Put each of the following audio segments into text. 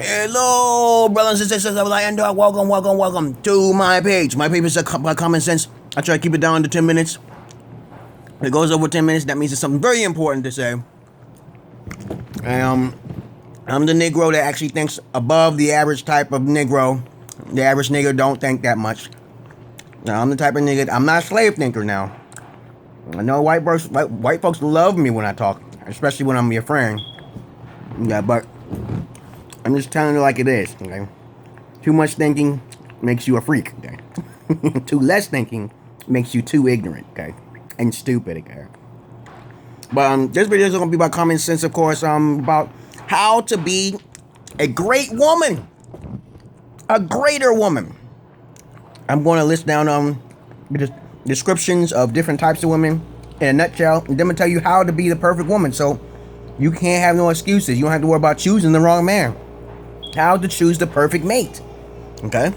Hello, brothers and sisters of Lion Dog. Welcome to my page. My page is by common sense. I try to keep it down to 10 minutes. If it goes over 10 minutes, that means it's something very important to say. I'm the Negro that actually thinks above the average type of Negro. The average nigger don't think that much. Now, I'm the type of nigga, I'm not a slave thinker now. I know white folks love me when I talk, especially when I'm your friend. Yeah, but I'm just telling you like it is, okay? Too much thinking makes you a freak, okay? Too less thinking makes you too ignorant, okay? And stupid, okay? But this video is going to be about common sense, of course, about how to be a great woman. A greater woman. I'm going to list down the descriptions of different types of women in a nutshell, and then I'm going to tell you how to be the perfect woman, so you can't have no excuses. You don't have to worry about choosing the wrong man. How to choose the perfect mate. Okay?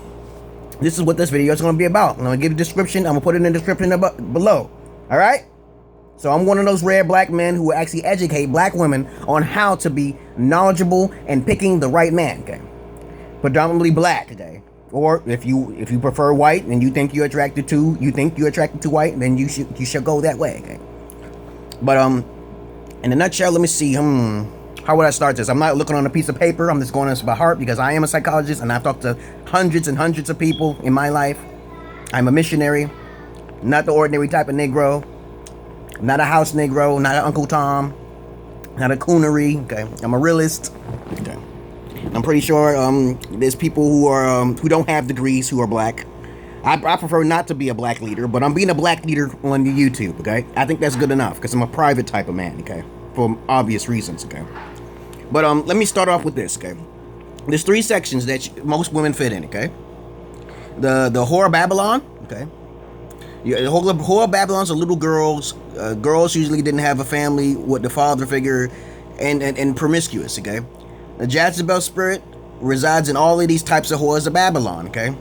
This is what this video is going to be about. I'm going to give a description. I'm going to put it in the description below. Alright? So I'm one of those rare black men who actually educate black women on how to be knowledgeable and picking the right man. Okay? Predominantly black. Okay? Or if you prefer white and you think you're attracted to white, then you should go that way. Okay? But in a nutshell, let me see. How would I start this? I'm not looking on a piece of paper. I'm just going this by heart because I am a psychologist and I've talked to hundreds and hundreds of people in my life. I'm a missionary, not the ordinary type of Negro, not a house Negro, not an Uncle Tom, not a coonery. Okay, I'm a realist. Okay, I'm pretty sure there's people who don't have degrees who are black. I prefer not to be a black leader, but I'm being a black leader on the YouTube. Okay, I think that's good enough because I'm a private type of man. Okay, for obvious reasons. Okay. But let me start off with this, okay? There's 3 sections that most women fit in, okay? The whore of Babylon, okay? The whore of Babylon's are little girls. Girls usually didn't have a family with the father figure and promiscuous, okay? The Jezebel spirit resides in all of these types of whores of Babylon, okay?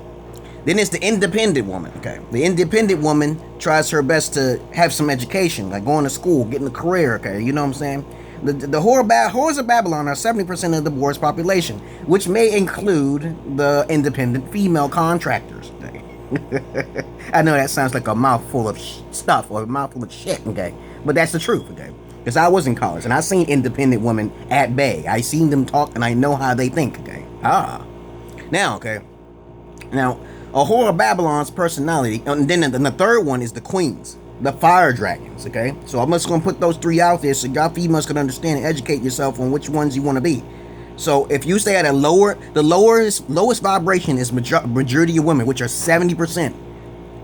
Then it's the independent woman, okay? The independent woman tries her best to have some education, like going to school, getting a career, okay? You know what I'm saying? The whores of Babylon are 70% of the world's population, which may include the independent female contractors. Okay? I know that sounds like a mouthful of stuff or a mouthful of shit, okay? But that's the truth, okay? Because I was in college and I seen independent women at bay. I seen them talk and I know how they think, okay? Now, okay? Now, a whore of Babylon's personality, and then the third one is the queens. The fire dragons, okay? So I'm just going to put those 3 out there so y'all females can understand and educate yourself on which ones you want to be. So if you stay at the lowest vibration is majority of women, which are 70%,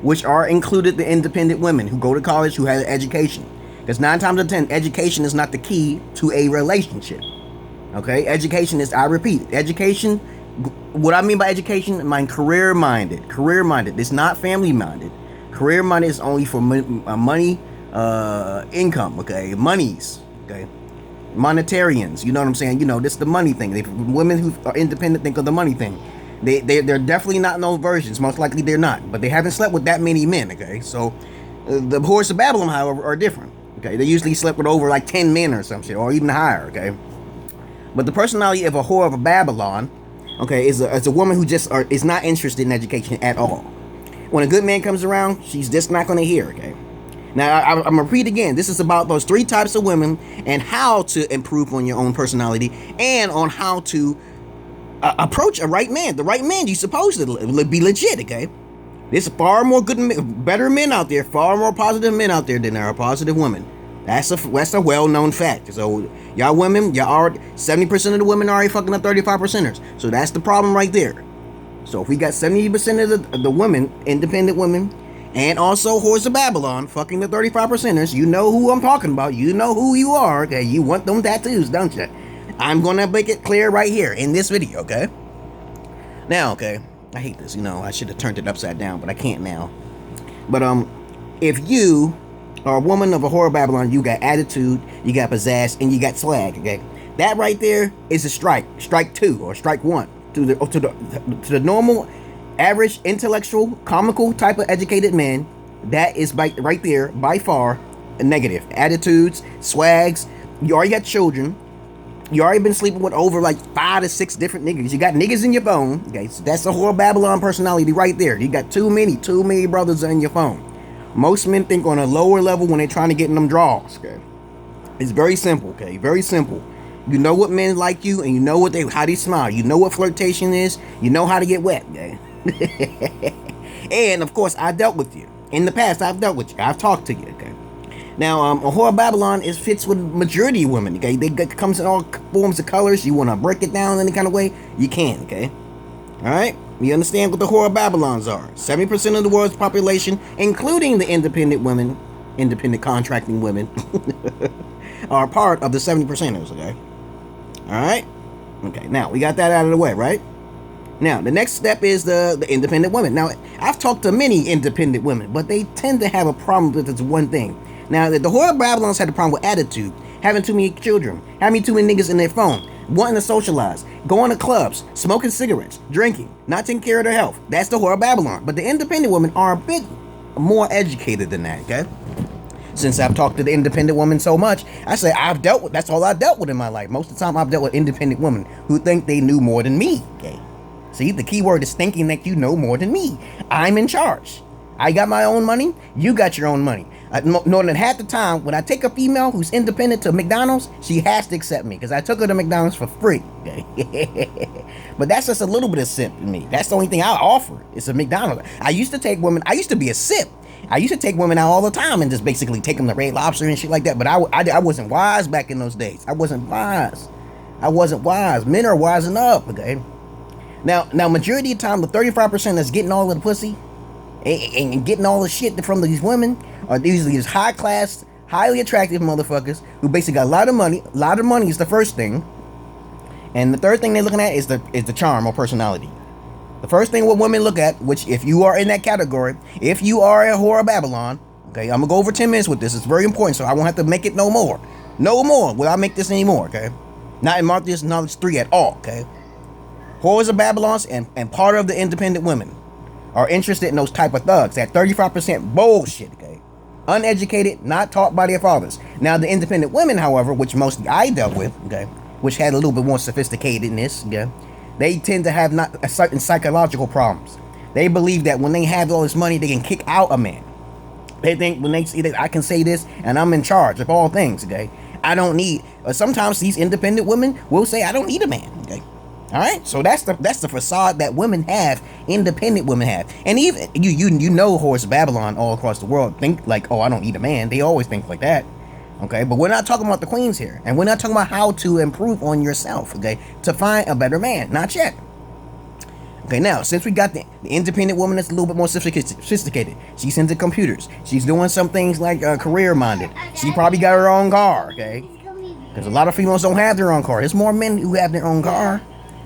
which are included the independent women who go to college, who have an education. Because 9 times out of 10, education is not the key to a relationship. Okay? Education is, I repeat, education, what I mean by education, I mean career-minded. It's not family-minded. Career-minded is only for money, income, okay? Monies, okay? Monetarians, you know what I'm saying? You know, this is the money thing. Women who are independent think of the money thing. They're definitely not in those versions. Most likely they're not. But they haven't slept with that many men, okay? So, the whores of Babylon, however, are different, okay? They usually slept with over like 10 men or some shit, or even higher, okay? But the personality of a whore of Babylon, okay, is a woman who just is not interested in education at all. When a good man comes around, she's just not going to hear, okay? Now, I'm going to repeat again. This is about those 3 types of women and how to improve on your own personality and on how to approach a right man. The right man, you're supposed to be legit, okay? There's far more better men out there, far more positive men out there than there are positive women. That's a well-known fact. So, y'all women, 70% of the women are already fucking the 35%ers. So, that's the problem right there. So if we got 70% of the women, independent women, and also whores of Babylon, fucking the 35%ers, you know who I'm talking about. You know who you are, okay? You want them tattoos, don't you? I'm gonna make it clear right here in this video, okay? Now, okay, I hate this, you know, I should have turned it upside down, but I can't now. But if you are a woman of a whore of Babylon, you got attitude, you got pizzazz, and you got swag, okay? That right there is a strike 2 or strike 1. To the normal, average, intellectual, comical type of educated men, that is right there by far a negative. Attitudes, swags, you already got children, You already been sleeping with over like 5 to 6 different niggas. You got niggas in your phone. Okay, so that's the whole Babylon personality right there. You got too many brothers in your phone. Most men think on a lower level when they're trying to get in them draws. Okay, it's very simple. Okay, very simple. You know what men like you, and you know what how they smile. You know what flirtation is. You know how to get wet. Okay, and of course I dealt with you in the past. I've dealt with you. I've talked to you. Okay. Now, a whore Babylon fits with majority of women. Okay, it comes in all forms of colors. You want to break it down any kind of way, you can. Okay, all right. You understand what the whore Babylons are? 70% of the world's population, including the independent women, independent contracting women, are part of the 70%ers. Okay, all right. Okay. Now we got that out of the way, right? Now the next step is the independent women. Now I've talked to many independent women, but they tend to have a problem with this one thing. Now, the whore Babylons had a problem with attitude, having too many children, having too many niggas in their phone, wanting to socialize, going to clubs, smoking cigarettes, drinking, not taking care of their health. That's the whore Babylon. But the independent women are a bit more educated than that, okay? Since I've talked to the independent woman so much, I say that's all I've dealt with in my life. Most of the time I've dealt with independent women who think they knew more than me, okay? See, the key word is thinking that you know more than me. I'm in charge. I got my own money, you got your own money. More than half the time, when I take a female who's independent to McDonald's, she has to accept me because I took her to McDonald's for free. But that's just a little bit of simp in me. That's the only thing I offer. It's a McDonald's. I used to take women. I used to be a sip. I used to take women out all the time and just basically take them to Red Lobster and shit like that. But I wasn't wise back in those days. I wasn't wise. Men are wising up. Okay. Now, majority of the time, the 35% that's getting all of the pussy and getting all the shit from these women are these high class, highly attractive motherfuckers who basically got a lot of money. A lot of money is the first thing, and the third thing they're looking at is the charm or personality. The first thing what women look at, which if you are in that category, if you are a whore of Babylon, okay, I'm gonna go over 10 minutes with this. It's very important, so I won't have to make it no more. Will I make this anymore? Okay, not in Martha's Knowledge 3 at all. Okay, whores of Babylons and part of the independent women are interested in those type of thugs. That 35% bullshit, okay? Uneducated, not taught by their fathers. Now, the independent women, however, which mostly I dealt with, okay, which had a little bit more sophisticatedness, okay, they tend to have not a certain psychological problems. They believe that when they have all this money, they can kick out a man. They think when they see that I can say this and I'm in charge of all things, okay? I don't need, sometimes these independent women will say, I don't need a man, okay? All right, so that's the facade that women have, independent women have, and even you know whores Babylon all across the world think like, oh, I don't need a man. They always think like that, okay? But we're not talking about the queens here, and we're not talking about how to improve on yourself, okay, to find a better man. Not yet. Okay, now since we got the independent woman that's a little bit more sophisticated, she's into computers. She's doing some things like career minded. She probably got her own car, okay? Because a lot of females don't have their own car. There's more men who have their own car,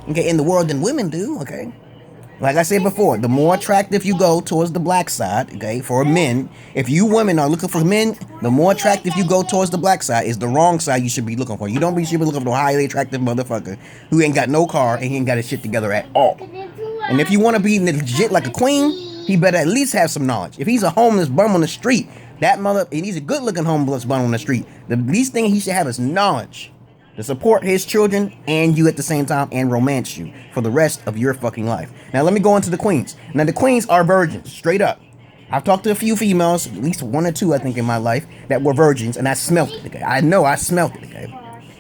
okay, in the world than women do, okay? Like I said before, the more attractive you go towards the black side, okay, for men, if you women are looking for men, the more attractive you go towards the black side is the wrong side you should be looking for. You should be looking for a highly attractive motherfucker who ain't got no car and he ain't got his shit together at all. And if you want to be legit like a queen, he better at least have some knowledge. If he's a homeless bum on the street, and he's a good looking homeless bum on the street, the least thing he should have is knowledge to support his children and you at the same time and romance you for the rest of your fucking life. Now let me go into the queens. Now the queens are virgins, straight up. I've talked to a few females, at least 1 or 2 I think in my life, that were virgins, and I smelt it, okay? I know I smelt it, okay?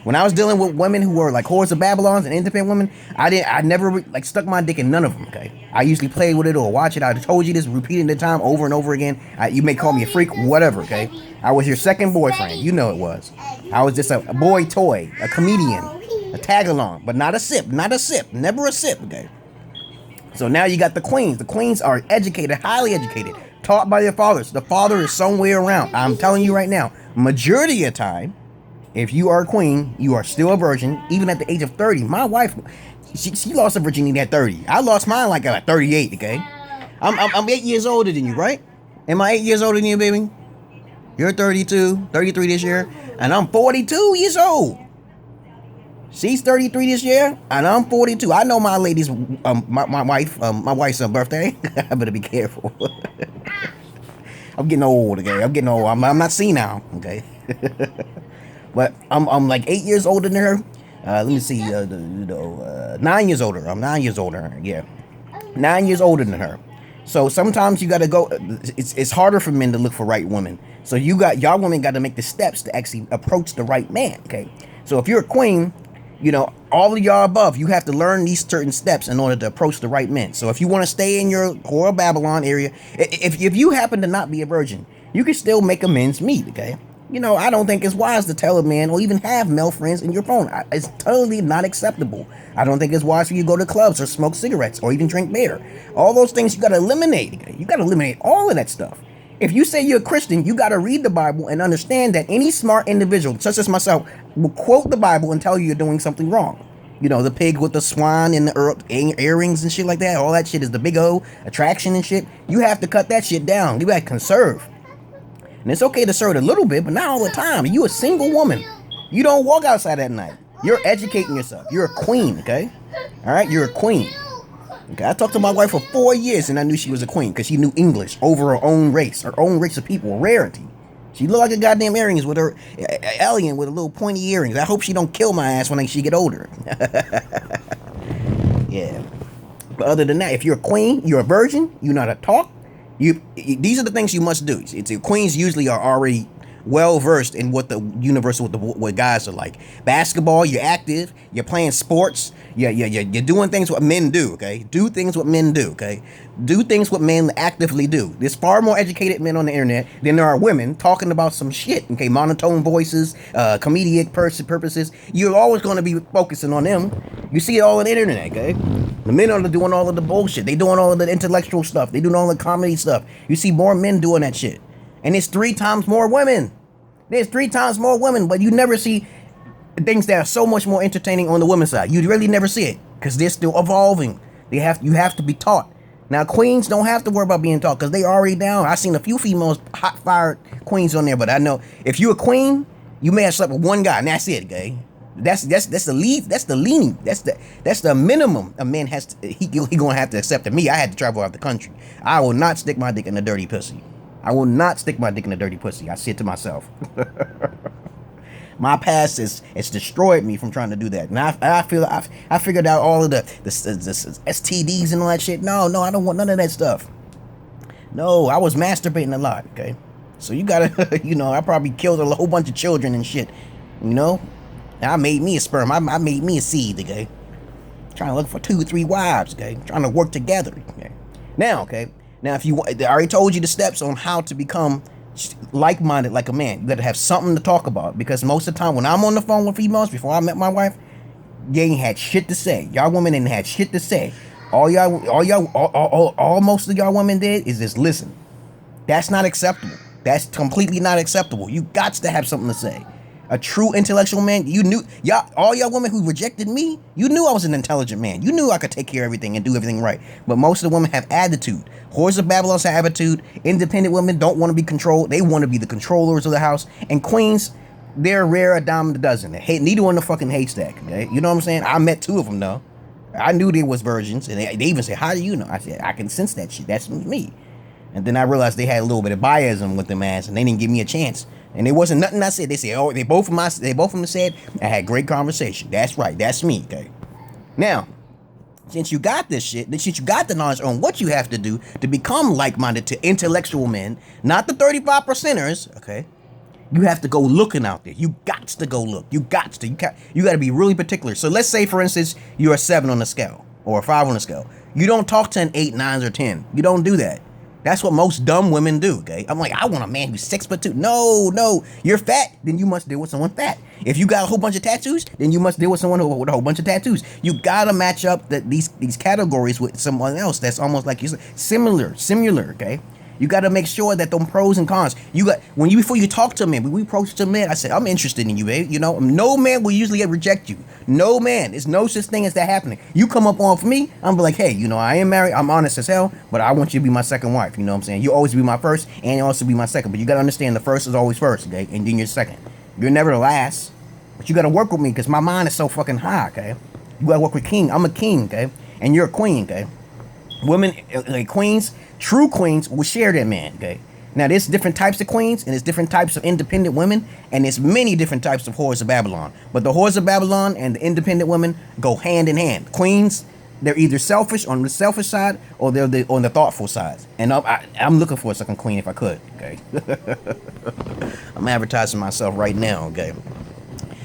When I was dealing with women who were like whores of Babylons and independent women, I never like stuck my dick in none of them, okay? I usually played with it or watch it. I told you this repeating the time over and over again. You may call me a freak, whatever, okay? I was your second boyfriend, you know it was. I was just a boy toy, a comedian, a tag-along, but not a sip, never a sip, okay? So now you got the queens. The queens are educated, highly educated, taught by their fathers. The father is somewhere around. I'm telling you right now, majority of the time, if you are a queen, you are still a virgin, even at the age of 30. My wife, she lost her virginity at 30. I lost mine like at 38, okay? I'm 8 years older than you, right? Am I 8 years older than you, baby? You're 32, 33 this year, and I'm 42 years old. She's 33 this year, and I'm 42. I know my lady's, my wife's birthday. I better be careful. I'm getting old, okay? I'm not senile, okay? But I'm like 8 years older than her. Let me see. 9 years older. I'm 9 years older. Yeah, 9 years older than her. So sometimes you gotta go. It's harder for men to look for right women. So y'all women got to make the steps to actually approach the right man. Okay. So if you're a queen, all of y'all above, you have to learn these certain steps in order to approach the right men. So if you want to stay in your Whore Babylon area, if you happen to not be a virgin, you can still make amends meet. Okay. I don't think it's wise to tell a man or even have male friends in your phone. It's totally not acceptable. I don't think it's wise for you to go to clubs or smoke cigarettes or even drink beer. All those things you got to eliminate. Okay? You got to eliminate all of that stuff. If you say you're a Christian, you got to read the Bible and understand that any smart individual, such as myself, will quote the Bible and tell you you're doing something wrong. The pig with the swine and the earrings and shit like that. All that shit is the big O attraction and shit. You have to cut that shit down. You got to conserve. And it's okay to serve a little bit, but not all the time. You a single woman. You don't walk outside at night. You're educating yourself. You're a queen, okay? All right? You're a queen. Okay, I talked to my wife for 4 years, and I knew she was a queen because she knew English over her own race. Her own race of people, rarity. She looked like a goddamn earrings with her alien with a little pointy earrings. I hope she don't kill my ass when she get older. Yeah. But other than that, if you're a queen, you're a virgin, you know how to talk. These are the things you must do. Queens usually are already well versed in what the universe, what guys are like. Basketball, you're active. You're playing sports. You're doing things what men do. Okay, do things what men do. Okay, do things what men actively do. There's far more educated men on the internet than there are women talking about some shit. Okay, monotone voices, comedic purposes. You're always going to be focusing on them. You see it all on the internet. Okay, the men are doing all of the bullshit. They doing all of the intellectual stuff. They doing all the comedy stuff. You see more men doing that shit. And it's 3 times more women. There's 3 times more women, but you never see things that are so much more entertaining on the women's side. You really never see it because they're still evolving. You have to be taught. Now, queens don't have to worry about being taught because they already down. I've seen a few females hot fired queens on there, but I know if you're a queen, you may have slept with one guy, and that's it, okay? That's the lead. That's the leaning. That's the minimum a man has to. He gonna have to accept. To me, I had to travel out the country. I will not stick my dick in a dirty pussy. I will not stick my dick in a dirty pussy. I say it to myself. My past is destroyed me from trying to do that. And I figured out all of the STDs and all that shit. No, I don't want none of that stuff. No, I was masturbating a lot, okay? So you gotta, I probably killed a whole bunch of children and shit, I made me a sperm. I made me a seed, okay? Trying to look for 2 or 3 wives, okay? Trying to work together, okay? Now, if you, I already told you the steps on how to become like-minded like a man. You gotta have something to talk about because most of the time when I'm on the phone with females before I met my wife, they ain't had shit to say. Y'all women ain't had shit to say. All most of y'all women did is just listen. That's not acceptable. That's completely not acceptable. You got to have something to say. A true intellectual man, all y'all women who rejected me, you knew I was an intelligent man. You knew I could take care of everything and do everything right. But most of the women have attitude. Whores of Babylon have attitude. Independent women don't want to be controlled. They want to be the controllers of the house. And queens, they're rare, a dime a dozen. Neither one in the fucking haystack. Okay? You know what I'm saying? I met 2 of them though. I knew they was virgins, and they even said, "How do you know?" I said, "I can sense that shit. That's me." And then I realized they had a little bit of biasm with them ass, and they didn't give me a chance. And it wasn't nothing I said. They said, "Oh, they both of them said I had great conversation." That's right. That's me. Okay. Now, since you got this shit, since you got the knowledge on what you have to do to become like-minded to intellectual men, not the 35%ers, okay? You have to go looking out there. You got to go look. You got to be really particular. So let's say, for instance, you're a 7 on the scale or a 5 on the scale. You don't talk to an 8, 9, or 10. You don't do that. That's what most dumb women do, okay? I'm like, I want a man who's 6'2". No. You're fat, then you must deal with someone fat. If you got a whole bunch of tattoos, then you must deal with someone with a whole bunch of tattoos. You gotta match up these categories with someone else that's almost like you said, similar, okay? You got to make sure that them pros and cons. Before you talk to a man, when we approach a man, I said, I'm interested in you, babe. No man will usually reject you. No man. There's no such thing as that happening. You come up on for me, I'm like, hey, I am married. I'm honest as hell, but I want you to be my second wife. You know what I'm saying? You always be my first and you also be my second. But you got to understand the first is always first, okay? And then you're second. You're never the last. But you got to work with me because my mind is so fucking high, okay? You got to work with king. I'm a king, okay? And you're a queen, okay? Women, like queens, true queens will share that man, okay? Now, there's different types of queens, and there's different types of independent women, and there's many different types of whores of Babylon. But the whores of Babylon and the independent women go hand in hand. Queens, they're either selfish on the selfish side, or they're on the thoughtful side. And I'm looking for a second queen if I could, okay? I'm advertising myself right now, okay?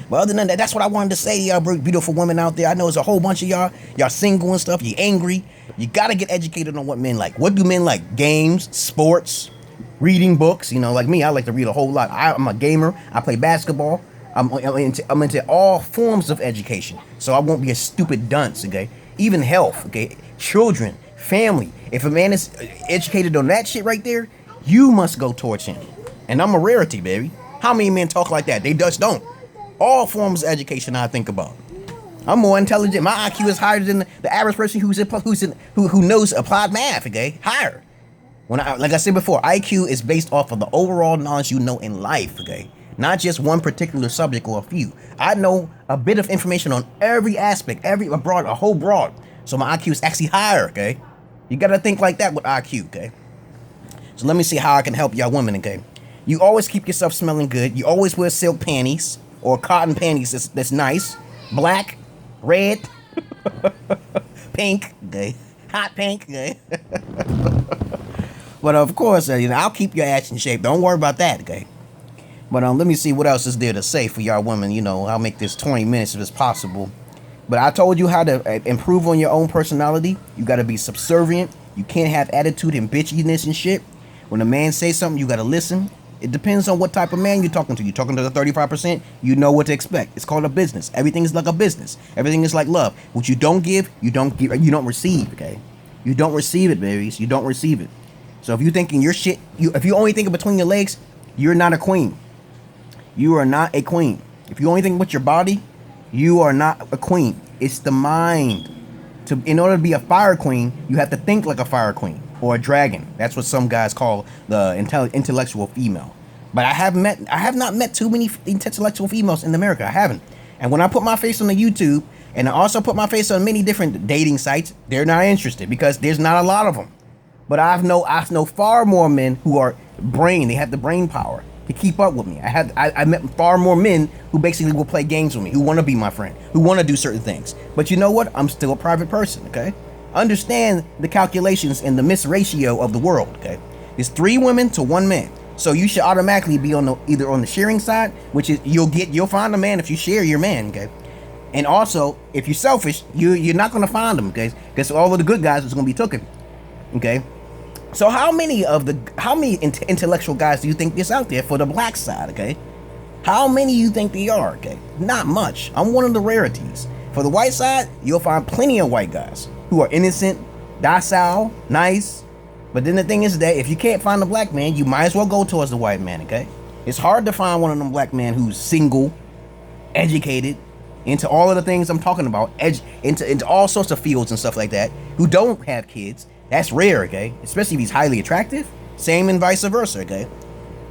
But other than that, that's what I wanted to say to y'all beautiful women out there. I know there's a whole bunch of y'all single and stuff, you angry. You gotta get educated on what men like. What do men like? Games, sports, reading books. You know, like me, I like to read a whole lot. I'm a gamer. I play basketball. I'm into all forms of education. So I won't be a stupid dunce, okay? Even health, okay? Children, family. If a man is educated on that shit right there, you must go towards him. And I'm a rarity, baby. How many men talk like that? They just don't. All forms of education I think about. I'm more intelligent. My IQ is higher than the average person who knows applied math, okay? Higher. Like I said before, IQ is based off of the overall knowledge you know in life, okay? Not just one particular subject or a few. I know a bit of information on every aspect, a whole broad. So my IQ is actually higher, okay? You gotta think like that with IQ, okay? So let me see how I can help y'all women, okay? You always keep yourself smelling good. You always wear silk panties or cotton panties that's nice. Black, red, pink, okay? Hot pink, okay? But of course, I'll keep your ass in shape. Don't worry about that, okay? But let me see what else is there to say for y'all women. I'll make this 20 minutes if it's possible. But I told you how to improve on your own personality. You got to be subservient. You can't have attitude and bitchiness and shit. When a man says something, you got to listen. It depends on what type of man you're talking to. You're talking to the 35%, you know what to expect. It's called a business. Everything is like a business. Everything is like love. What you don't give, you don't receive, okay? You don't receive it, babies. You don't receive it. So if you're thinking your shit, if you only think between your legs, you're not a queen. You are not a queen. If you only think with your body, you are not a queen. It's the mind. In order to be a fire queen, you have to think like a fire queen or a dragon. That's what some guys call the intellectual female. But I have not met too many intellectual females in America. I haven't. And when I put my face on the YouTube, and I also put my face on many different dating sites, they're not interested because there's not a lot of them. But I know far more men who are they have the brain power to keep up with me. I met far more men who basically will play games with me, who want to be my friend, who want to do certain things. But you know what? I'm still a private person, okay? Understand the calculations and the misratio of the world, okay? It's 3 women to 1 man. So you should automatically be either on the sharing side, which is you'll find a man if you share your man, okay? And also, if you're selfish, you're not gonna find them, okay? Because all of the good guys is gonna be taken, okay? So how many intellectual guys do you think is out there for the black side, okay? How many you think they are, okay? Not much. I'm one of the rarities. For the white side, you'll find plenty of white guys who are innocent, docile, nice. But then the thing is that if you can't find a black man, you might as well go towards the white man, okay? It's hard to find one of them black men who's single, educated, into all of the things I'm talking about, into all sorts of fields and stuff like that, who don't have kids. That's rare, okay? Especially if he's highly attractive. Same and vice versa, okay?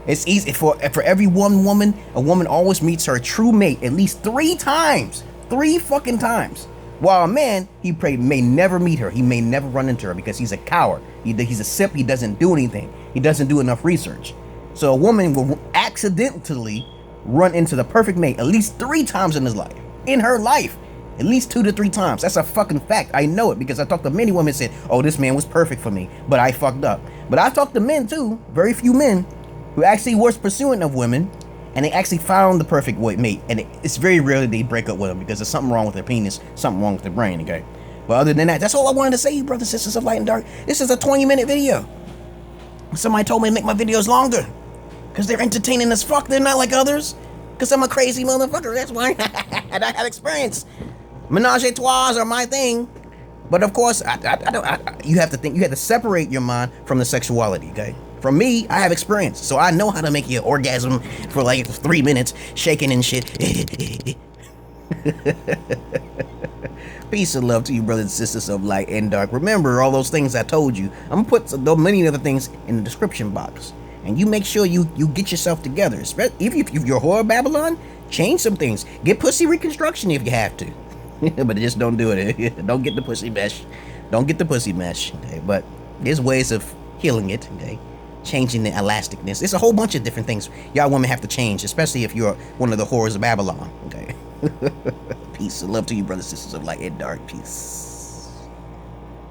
It's easy for every one woman, a woman always meets her true mate at least 3 times. 3 fucking times. While a man, may never meet her. He may never run into her because he's a coward. He's a simp. He doesn't do anything. He doesn't do enough research. So a woman will accidentally run into the perfect mate at least 3 times in her life. At least 2 to 3 times. That's a fucking fact. I know it because I talked to many women and said, oh, this man was perfect for me, but I fucked up. But I talked to men too, very few men, who actually was pursuing of women, and they actually found the perfect mate. And it's very rarely they break up with them because there's something wrong with their penis, something wrong with their brain, okay? But other than that, that's all I wanted to say, you brothers and sisters of light and dark. This is a 20-minute video. Somebody told me to make my videos longer because they're entertaining as fuck. They're not like others because I'm a crazy motherfucker. That's why. And I have experience. Menage a trois are my thing, but of course, you have to separate your mind from the sexuality, okay? From me, I have experience, so I know how to make you orgasm for like 3 minutes, shaking and shit. Peace and love to you, brothers and sisters of light and dark. Remember all those things I told you. I'm gonna put many other things in the description box, and you make sure you get yourself together. If you're whore Babylon, change some things. Get pussy reconstruction if you have to. But just don't do it. Don't get the pussy mesh. Don't get the pussy mesh. Okay? But there's ways of healing it. Okay? changing the elasticness. It's a whole bunch of different things y'all women have to change, especially if you're one of the whores of Babylon. Okay. Peace and love to you, brothers and sisters of light and dark. Peace.